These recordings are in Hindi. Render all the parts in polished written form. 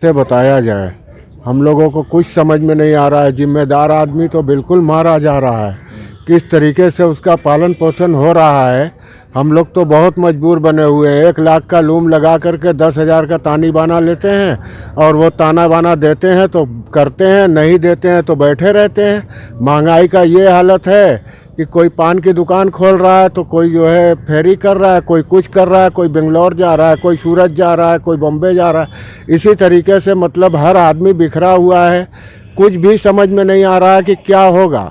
से बताया जाए, हम लोगों को कुछ समझ में नहीं आ रहा है। जिम्मेदार आदमी तो बिल्कुल मारा जा रहा है। किस तरीके से उसका पालन पोषण हो रहा है, हम लोग तो बहुत मजबूर बने हुए हैं। 1 लाख का लूम लगा करके 10,000 का तानी बाना लेते हैं, और वो ताना बाना देते हैं तो करते हैं, नहीं देते हैं तो बैठे रहते हैं। महंगाई का ये हालत है कि कोई पान की दुकान खोल रहा है तो कोई जो है फेरी कर रहा है, कोई कुछ कर रहा है, कोई बेंगलोर जा रहा है, कोई सूरत जा रहा है, कोई बॉम्बे जा रहा है। इसी तरीके से मतलब हर आदमी बिखरा हुआ है। कुछ भी समझ में नहीं आ रहा है कि क्या होगा।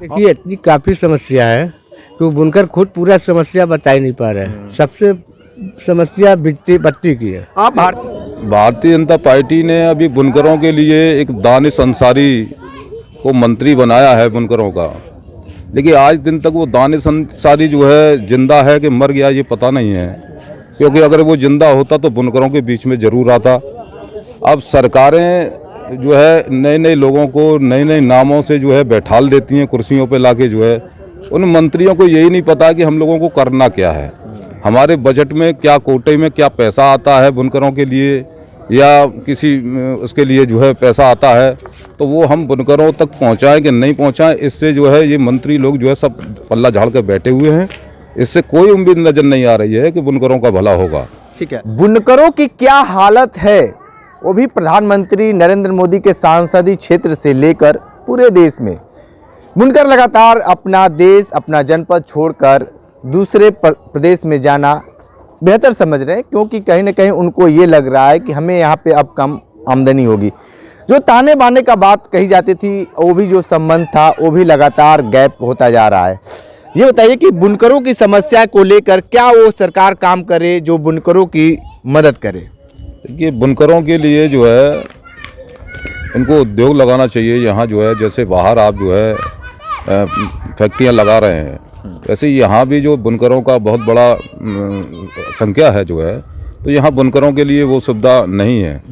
देखिए, इतनी काफ़ी समस्या है कि बुनकर खुद पूरा समस्या बता ही नहीं पा रहे हैं। सबसे समस्या बत्ती की है। आप भारतीय जनता पार्टी ने अभी बुनकरों के लिए एक दानिश अंसारी को मंत्री बनाया है बुनकरों का, लेकिन आज दिन तक वो दानिश अंसारी जो है जिंदा है कि मर गया ये पता नहीं है, क्योंकि अगर वो जिंदा होता तो बुनकरों के बीच में ज़रूर आता। अब सरकारें जो है नए नए लोगों को नए नए नामों से जो है बैठाल देती हैं कुर्सियों पे लाके। जो है उन मंत्रियों को यही नहीं पता कि हम लोगों को करना क्या है, हमारे बजट में क्या कोटे में क्या पैसा आता है बुनकरों के लिए, या किसी उसके लिए जो है पैसा आता है तो वो हम बुनकरों तक पहुंचाएं कि नहीं पहुंचाएं। इससे जो है ये मंत्री लोग जो है सब पल्ला झाड़ कर बैठे हुए हैं। इससे कोई उम्मीद नजर नहीं आ रही है कि बुनकरों का भला होगा। ठीक है, बुनकरों की क्या हालत है, वो भी प्रधानमंत्री नरेंद्र मोदी के सांसदीय क्षेत्र से लेकर पूरे देश में। बुनकर लगातार अपना देश, अपना जनपद छोड़कर दूसरे प्रदेश में जाना बेहतर समझ रहे हैं, क्योंकि कहीं ना कहीं उनको ये लग रहा है कि हमें यहाँ पे अब कम आमदनी होगी। जो ताने बाने का बात कही जाती थी, वो भी जो संबंध था वो भी लगातार गैप होता जा रहा है। ये बताइए कि बुनकरों की समस्या को लेकर क्या वो सरकार काम करे जो बुनकरों की मदद करे? देखिए, बुनकरों के लिए जो है इनको उद्योग लगाना चाहिए। यहाँ जो है जैसे बाहर आप जो है फैक्ट्रियाँ लगा रहे हैं, वैसे यहाँ भी जो बुनकरों का बहुत बड़ा संख्या है जो है, तो यहाँ बुनकरों के लिए वो सुविधा नहीं है।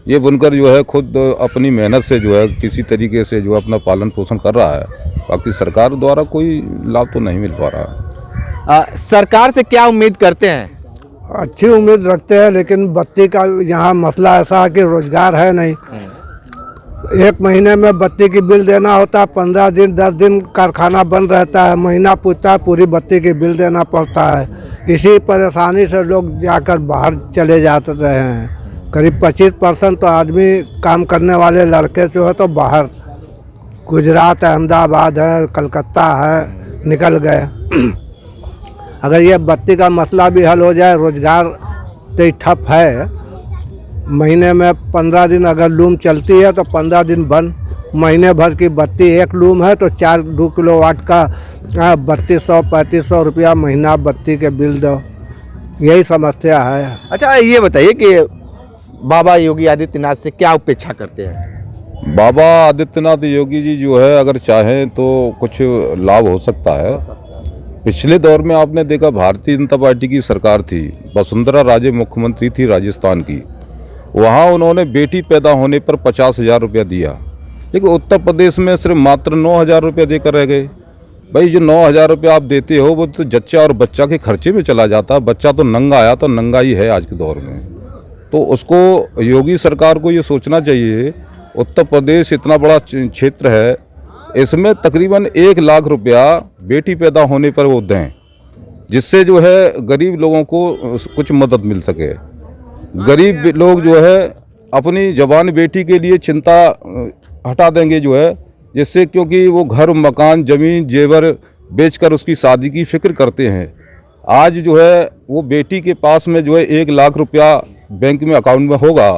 ये बुनकर जो है खुद अपनी मेहनत से जो है किसी तरीके से जो है अपना पालन पोषण कर रहा है, बाकी सरकार द्वारा कोई लाभ तो नहीं मिल पा रहा है। सरकार से क्या उम्मीद करते हैं? अच्छी उम्मीद रखते हैं, लेकिन बत्ती का यहाँ मसला ऐसा है कि रोजगार है नहीं। 1 महीने में बत्ती की बिल देना होता है, 15 दिन 10 दिन कारखाना बंद रहता है, महीना पूछता है, पूरी बत्ती की बिल देना पड़ता है। इसी परेशानी से लोग जाकर बाहर चले जाते रहे हैं। करीब 25% तो आदमी काम करने वाले लड़के जो है तो बाहर गुजरात, अहमदाबाद है, कलकत्ता है, निकल गए। अगर ये बत्ती का मसला भी हल हो जाए, रोजगार तो ठप है। महीने में 15 दिन अगर लूम चलती है तो 15 दिन बंद। महीने भर की बत्ती 1 लूम है तो 2 किलोवाट का 3200-3500 रुपया महीना बत्ती के बिल दो। यही समस्या है। अच्छा, ये बताइए कि बाबा योगी आदित्यनाथ से क्या अपेक्षा करते हैं? बाबा आदित्यनाथ योगी जी जो है अगर चाहें तो कुछ लाभ हो सकता है। पिछले दौर में आपने देखा भारतीय जनता पार्टी की सरकार थी, वसुंधरा राजे मुख्यमंत्री थी राजस्थान की, वहाँ उन्होंने बेटी पैदा होने पर 50,000 रुपया दिया, लेकिन उत्तर प्रदेश में सिर्फ मात्र 9,000 रुपया देकर रह गए। भाई जो 9,000 रुपया आप देते हो वो तो जच्चा और बच्चा के खर्चे में चला जाता। बच्चा तो नंगा आया तो नंगा ही है आज के दौर में। तो उसको योगी सरकार को ये सोचना चाहिए, उत्तर प्रदेश इतना बड़ा क्षेत्र है, इसमें तकरीबन 1 लाख रुपया बेटी पैदा होने पर वो दें, जिससे जो है गरीब लोगों को कुछ मदद मिल सके। गरीब लोग जो है अपनी जवान बेटी के लिए चिंता हटा देंगे जो है, जिससे क्योंकि वो घर मकान जमीन जेवर बेचकर उसकी शादी की फिक्र करते हैं। आज जो है वो बेटी के पास में जो है 1 लाख रुपया बैंक में अकाउंट में होगा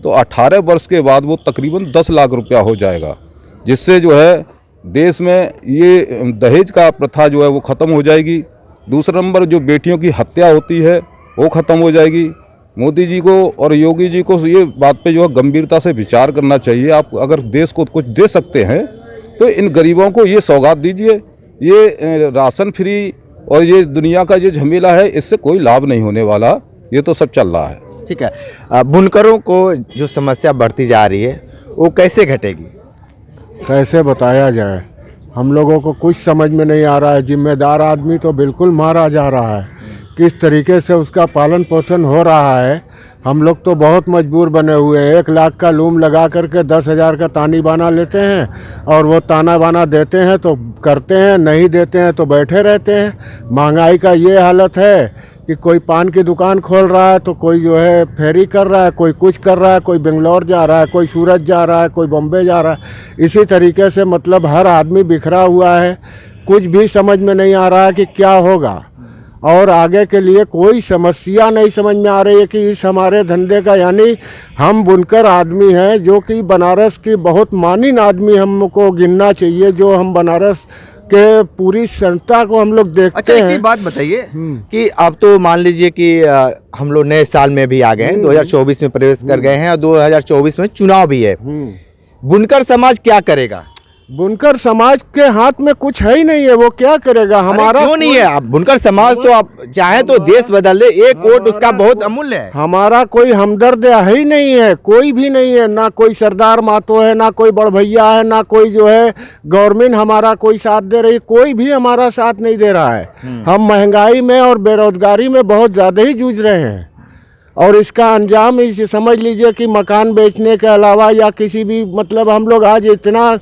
तो 18 वर्ष के बाद वो तकरीबन 10 लाख रुपया हो जाएगा, जिससे जो है देश में ये दहेज का प्रथा जो है वो ख़त्म हो जाएगी। दूसरा नंबर जो बेटियों की हत्या होती है वो ख़त्म हो जाएगी। मोदी जी को और योगी जी को ये बात पे जो है गंभीरता से विचार करना चाहिए। आप अगर देश को कुछ दे सकते हैं तो इन गरीबों को ये सौगात दीजिए। ये राशन फ्री और ये दुनिया का जो झमेला है इससे कोई लाभ नहीं होने वाला, ये तो सब चल रहा है। ठीक है, बुनकरों को जो समस्या बढ़ती जा रही है वो कैसे घटेगी? कैसे बताया जाए, हम लोगों को कुछ समझ में नहीं आ रहा है। जिम्मेदार आदमी तो बिल्कुल मारा जा रहा है। किस तरीके से उसका पालन पोषण हो रहा है, हम लोग तो बहुत मजबूर बने हुए हैं। 1 लाख का लूम लगा करके 10,000 का तानी बाना लेते हैं और वो ताना बाना देते हैं तो करते हैं, नहीं देते हैं तो बैठे रहते हैं। महंगाई का ये हालत है कि कोई पान की दुकान खोल रहा है तो कोई जो है फेरी कर रहा है, कोई कुछ कर रहा है, कोई बेंगलोर जा रहा है, कोई सूरत जा रहा है, कोई बम्बे जा रहा है। इसी तरीके से मतलब हर आदमी बिखरा हुआ है। कुछ भी समझ में नहीं आ रहा है कि क्या होगा और आगे के लिए कोई समस्या नहीं समझ में आ रही है कि इस हमारे धंधे का, यानी हम बुनकर आदमी हैं जो कि बनारस की बहुत मानिन आदमी हमको गिनना चाहिए, जो हम बनारस के पूरी संस्था को हम लोग देखते अच्छा, एक हैं। चीज बात बताइए कि अब तो मान लीजिए कि हम लोग नए साल में भी आ गए हैं, 2024 में प्रवेश कर गए हैं और 2024 में चुनाव भी है। बुनकर समाज क्या करेगा? बुनकर समाज के हाथ में कुछ है ही नहीं है, वो क्या करेगा? हमारा क्यों नहीं है? आप बुनकर समाज तो आप चाहे तो देश बदल दे, एक वोट उसका बहुत अमूल्य है। हमारा कोई हमदर्द है ही नहीं है, कोई भी नहीं है। ना कोई सरदार मातो है, ना कोई बड़ भैया है, ना कोई जो है गवर्नमेंट हमारा कोई साथ दे रही, कोई भी हमारा साथ नहीं दे रहा है। हम महंगाई में और बेरोजगारी में बहुत ज़्यादा ही जूझ रहे हैं और इसका अंजाम इसे समझ लीजिए कि मकान बेचने के अलावा या किसी भी मतलब हम लोग आज इतना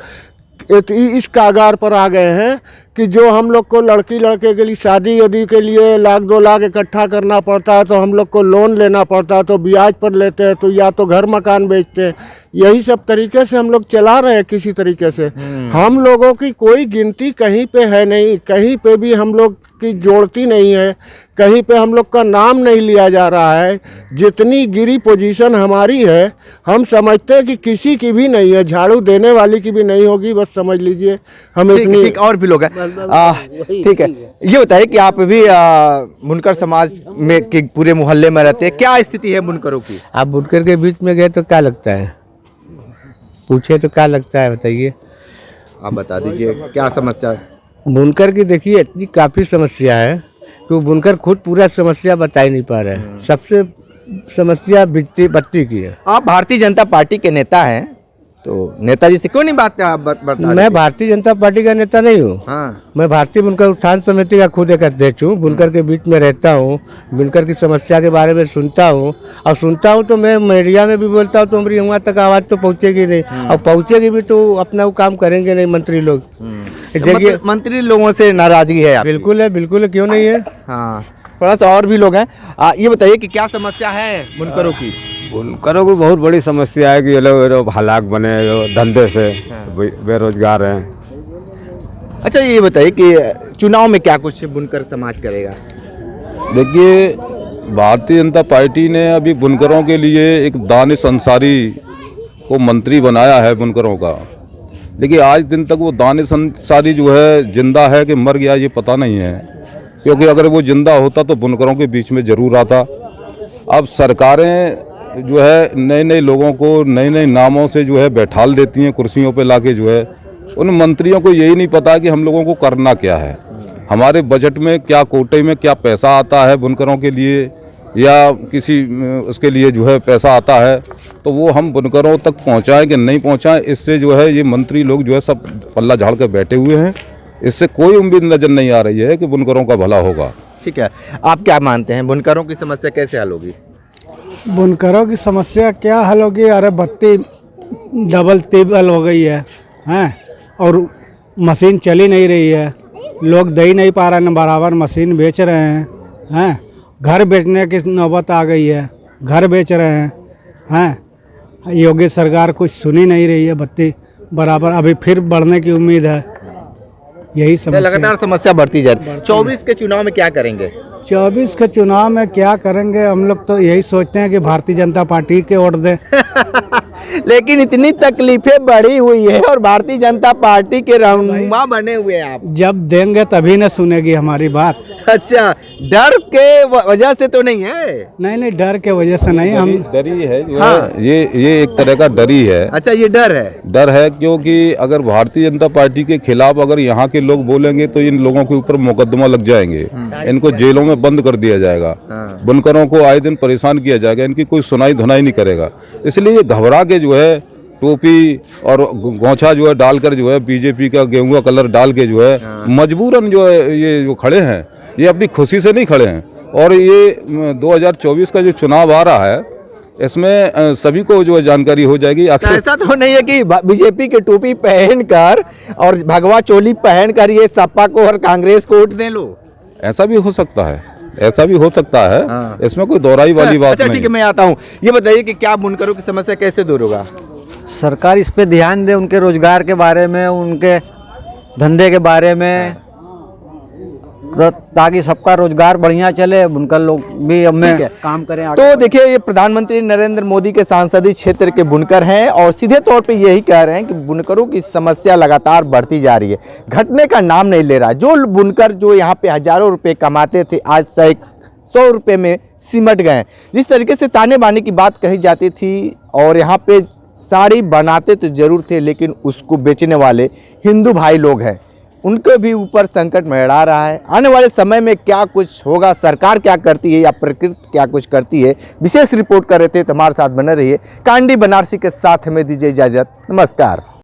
इस कागार पर आ गए हैं कि जो हम लोग को लड़की लड़के के लिए शादी वादी के लिए 1-2 लाख इकट्ठा करना पड़ता है तो हम लोग को लोन लेना पड़ता है, तो ब्याज पर लेते हैं, तो या तो घर मकान बेचते हैं। यही सब तरीके से हम लोग चला रहे हैं किसी तरीके से। हम लोगों की कोई गिनती कहीं पे है नहीं, कहीं पे भी हम लोग की जोड़ती नहीं है, कहीं पे हम लोग का नाम नहीं लिया जा रहा है। जितनी गिरी पोजीशन हमारी है हम समझते हैं कि किसी की भी नहीं है, झाड़ू देने वाली की भी नहीं होगी, बस समझ लीजिए हम इतनी। ठीक, और भी लोग हैं। ठीक है, ये बताइए कि आप भी बुनकर समाज में के पूरे मोहल्ले में रहते हैं, क्या स्थिति है बुनकरों की? आप बुनकर के बीच में गए तो क्या लगता है? पूछे तो क्या लगता है बताइए? आप बता दीजिए क्या समस्या है? बुनकर की देखिए इतनी काफ़ी समस्या है कि वो बुनकर खुद पूरा समस्या बता ही नहीं पा रहे हैं। सबसे समस्या बत्ती की है। आप भारतीय जनता पार्टी के नेता हैं, तो नेताजी से क्यों नहीं बात बता? मैं भारतीय जनता पार्टी का नेता नहीं हूँ। हाँ, मैं भारतीय बुनकर उत्थान समिति का खुद एक अध्यक्ष हूँ। बुनकर के बीच में रहता हूँ, बुनकर की समस्या के बारे में सुनता हूँ और सुनता हूँ तो मैं मीडिया में भी बोलता हूँ तो हमारी वहाँ तक आवाज़ तो पहुँचेगी नहीं, और पहुँचेगी भी तो अपना वो काम करेंगे नहीं मंत्री लोग। देखिए, मंत्री लोगों से नाराजगी है आपकी? बिल्कुल है, क्यों नहीं है। हाँ, थोड़ा सा और भी लोग हैं। ये बताइए कि क्या समस्या है बुनकरों की? बुनकरों की बहुत बड़ी समस्या है कि ये लोग हलाक बने जो धंधे से बेरोजगार हैं। अच्छा, ये बताइए कि चुनाव में क्या कुछ बुनकर समाज करेगा? देखिए, भारतीय जनता पार्टी ने अभी बुनकरों के लिए एक दानिश अंसारी को मंत्री बनाया है बुनकरों का, लेकिन आज दिन तक वो दानिश अंसारी जो है जिंदा है कि मर गया ये पता नहीं है, क्योंकि अगर वो जिंदा होता तो बुनकरों के बीच में ज़रूर आता। अब सरकारें जो है नए नए लोगों को नए नए नामों से जो है बैठाल देती हैं कुर्सियों पे लाके। जो है उन मंत्रियों को यही नहीं पता कि हम लोगों को करना क्या है, हमारे बजट में क्या कोटे में क्या पैसा आता है बुनकरों के लिए या किसी उसके लिए जो है पैसा आता है, तो वो हम बुनकरों तक पहुंचाएं कि नहीं पहुंचाएं, इससे जो है ये मंत्री लोग जो है सब पल्ला झाड़ कर बैठे हुए हैं। इससे कोई उम्मीद नजर नहीं आ रही है कि बुनकरों का भला होगा। ठीक है, आप क्या मानते हैं बुनकरों की समस्या कैसे हल होगी? बुनकरों की समस्या क्या हल होगी? अरे बत्ती डबल टिबल हो गई है, हैं, और मशीन चली नहीं रही है, लोग दे ही नहीं पा रहे हैं, बराबर मशीन बेच रहे हैं, घर बेचने की नौबत आ गई है, घर बेच रहे हैं। योगी सरकार कुछ सुनी नहीं रही है, बत्ती बराबर अभी फिर बढ़ने की उम्मीद है। यही समस्या, लगातार समस्या बढ़ती जा रही है। 24 के चुनाव में क्या करेंगे? 24 के चुनाव में क्या करेंगे? हम लोग तो यही सोचते हैं कि भारतीय जनता पार्टी के वोट दें। लेकिन इतनी तकलीफें बढ़ी हुई है और भारतीय जनता पार्टी के रहनुमा बने हुए हैं आप। जब देंगे तभी न सुनेगी हमारी बात। अच्छा, डर के वजह से तो नहीं है? नहीं, डर के वजह से नहीं, हम डरी है जो हाँ। है ये एक तरह का डरी है। अच्छा, ये डर है क्योंकि अगर भारतीय जनता पार्टी के खिलाफ अगर यहाँ के लोग बोलेंगे तो इन लोगों के ऊपर मुकदमा लग जाएंगे, इनको जेलों में बंद कर दिया जाएगा, बुनकरों को आए दिन परेशान किया जाएगा, इनकी कोई सुनाई धुनाई नहीं करेगा। इसलिए घबरा के जो है टोपी और गौछा जो है डालकर जो है बीजेपी का गेहूं का कलर डाल के जो है मजबूरन जो है ये जो खड़े हैं, ये अपनी खुशी से नहीं खड़े हैं। और ये 2024 का जो चुनाव आ रहा है इसमें सभी को जो है जानकारी हो जाएगी। तो आखिर ऐसा तो नहीं है कि बीजेपी के टोपी पहनकर और भगवा चोली पहनकर ये सपा को और कांग्रेस को वोट दे लो? ऐसा भी हो सकता है, ऐसा भी हो सकता है। हाँ। इसमें कोई दोहराई वाली बात अच्छा नहीं ठीक है, मैं आता हूँ। ये बताइए कि क्या बुनकरों की समस्या कैसे दूर होगा? सरकार इस पे ध्यान दे, उनके रोजगार के बारे में, उनके धंधे के बारे में, ताकि सबका रोजगार बढ़िया चले, बुनकर लोग भी अब में ठीक है। काम करें। तो देखिए, ये प्रधानमंत्री नरेंद्र मोदी के संसदीय क्षेत्र के बुनकर हैं और सीधे तौर पे यही कह रहे हैं कि बुनकरों की समस्या लगातार बढ़ती जा रही है, घटने का नाम नहीं ले रहा। जो बुनकर जो यहाँ पे हजारों रुपए कमाते थे, आज 100 रुपये में सिमट गए। जिस तरीके से ताने बाने की बात कही जाती थी, और यहाँ पे साड़ी बनाते तो जरूर थे, लेकिन उसको बेचने वाले हिंदू भाई लोग हैं, उनके भी ऊपर संकट मंडरा रहा है। आने वाले समय में क्या कुछ होगा, सरकार क्या करती है या प्रकृति क्या कुछ करती है, विशेष रिपोर्ट कर रहे थे। तो हमारे साथ बने रहिए। कांडी बनारसी के साथ हमें दीजिए इजाजत। नमस्कार।